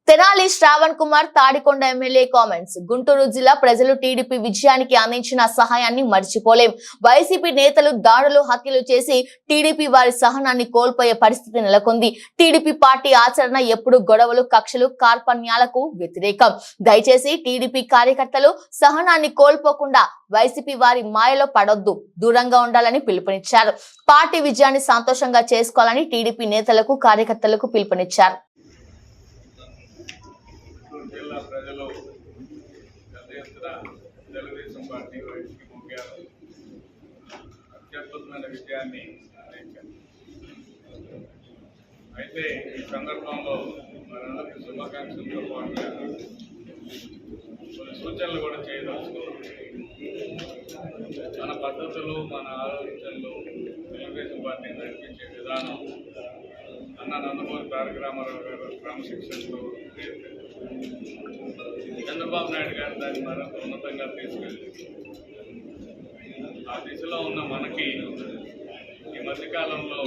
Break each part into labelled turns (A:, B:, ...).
A: Tenali Sravan Kumar Tadikonda MLA comments. Guntur జిల్లా ప్రజలు TDP విజయానికి అందించిన సహాయాన్ని మర్చిపోలేం. వైసీపీ నేతలు దాడులు, హత్యలు చేసి టీడీపీ వారి సహనాన్ని కోల్పోయే పరిస్థితి నెలకొంది. టీడీపీ పార్టీ ఆచరణ ఎప్పుడు గొడవలు, కక్షలు, కార్పణ్యాలకు వ్యతిరేకం. దయచేసి టీడీపీ కార్యకర్తలు సహనాన్ని కోల్పోకుండా వైసీపీ వారి మాయలో పడొద్దు, దూరంగా ఉండాలని పిలుపునిచ్చారు. పార్టీ విజయాన్ని సంతోషంగా చేసుకోవాలని టీడీపీ నేతలకు, కార్యకర్తలకు పిలుపునిచ్చారు.
B: జిల్లా ప్రజలు పెద్ద ఎత్తున తెలుగుదేశం పార్టీ వైపుకి మొగ్గారు. అత్యద్భుతమైన విజయాన్ని అందించారు. అయితే ఈ సందర్భంలో మనందరికీ శుభాకాంక్షలతో పాటుగా కొన్ని సూచనలు కూడా చేయదలుచుకున్నాం. మన పద్ధతులు, మన ఆలోచనలు, తెలుగుదేశం పార్టీని నడిపించే విధానం అన్న నందమూరి తారక రామారావు గారు క్రమశిక్షణలో చంద్రబాబు నాయుడు గారు దాన్ని మరింత ఉన్నతంగా తీసుకెళ్ళి ఆ దిశలో ఉన్న మనకి ఈ మధ్యకాలంలో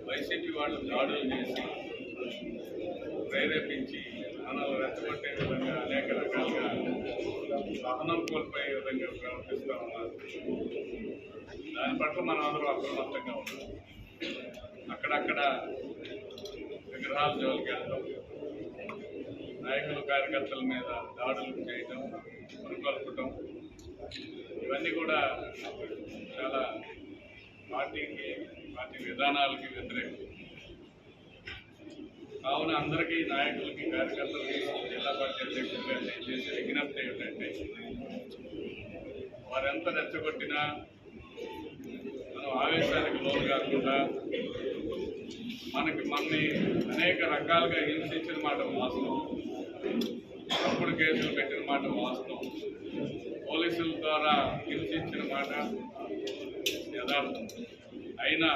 B: వైసీపీ వాళ్ళు దాడులు చేసి ప్రేరేపించి మనల్ని రెచ్చగొట్టే విధంగా అనేక రకాలుగా సహనం కోల్పోయే విధంగా ప్రవర్తిస్తూ ఉన్నారు. దాని పట్ల మనం అందరూ అప్రమత్తంగా ఉన్నాం. అక్కడక్కడ విగ్రహాల జోలికి వెళ్ళడం, నాయకులు, కార్యకర్తల మీద దాడులు చేయటం, కొనుకొల్పటం, ఇవన్నీ కూడా చాలా పార్టీ విధానాలకి వ్యతిరేకం. కావున అందరికీ, నాయకులకి, కార్యకర్తలకి, జిల్లా పార్టీ అధ్యక్షులుగా నేను చేసే విజ్ఞప్తి ఏమిటంటే, వారెంత రెచ్చగొట్టినా మనం ఆవేశానికి లోను కాకుండా మనల్ని అనేక రకాలుగా హింసించిన మాట వాస్తవం, తప్పుడు కేసులు పెట్టిన మాట వాస్తవం, పోలీసుల ద్వారా హింసించిన మాట యథార్థం. అయినా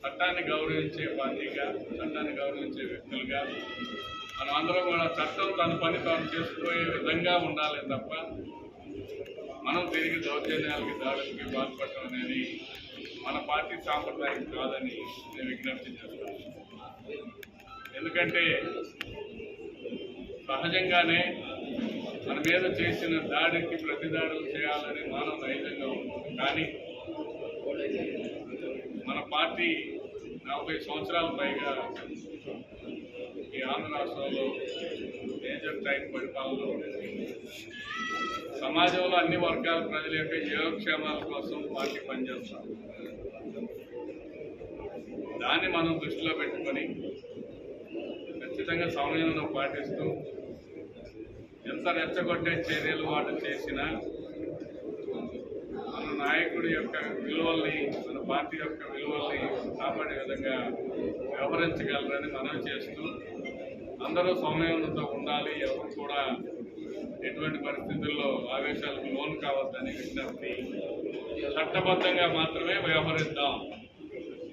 B: చట్టాన్ని గౌరవించే పార్టీగా, చట్టాన్ని గౌరవించే వ్యక్తులుగా మనం అందరం కూడా చట్టం తన పని తాను చేసుకునే విధంగా ఉండాలి తప్ప మనం తిరిగి దౌర్జన్యాలకి, దాడులకి పాల్పడటం అనేది మన పార్టీ సాంప్రదాయం కాదని నేను విజ్ఞప్తి చేస్తాను. ఎందుకంటే సహజంగానే మన మీద చేసిన దాడికి ప్రతిదాడులు చేయాలని మానవ నైజంగా ఉంటుంది. కానీ మన పార్టీ 40 సంవత్సరాల పైగా ఈ ఆంధ్ర రాష్ట్రంలో మేజర్ టైం పరిపాలనలో ఉండేది. సమాజంలో అన్ని వర్గాల ప్రజల యొక్క యోగక్షేమాల కోసం పార్టీ పనిచేస్తాం. దాన్ని మనం దృష్టిలో పెట్టుకొని ఖచ్చితంగా సమన్వయం పాటిస్తూ ఎంత రెచ్చగొట్టే చర్యలు వాటి చేసినా మన నాయకుడి యొక్క విలువల్ని, మన పార్టీ యొక్క విలువల్ని కాపాడే విధంగా వ్యవహరించగలరని మనం చేస్తూ అందరూ సమన్వయంతో ఉండాలి. ఎవరు కూడా ఎటువంటి పరిస్థితుల్లో ఆవేశాలకు లోను కావద్దని విజ్ఞప్తి. చట్టబద్ధంగా మాత్రమే వ్యవహరిద్దాం.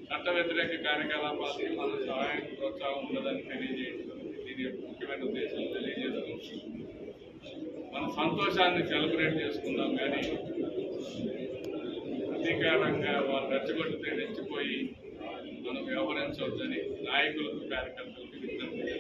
B: చట్ట వ్యతిరేక కార్యకలాపాలకి మన సహాయం, ప్రోత్సాహం ఉండదని తెలియజేయడం దీని యొక్క ముఖ్యమైన ఉద్దేశం తెలియజేస్తూ మన సంతోషాన్ని సెలబ్రేట్ చేసుకుందాం. కానీ అధికారంగా వాళ్ళు రెచ్చగొట్టితే రెచ్చిపోయి మనం వ్యవహరించవద్దని నాయకులకు, కార్యకర్తలకు విజ్ఞప్తి.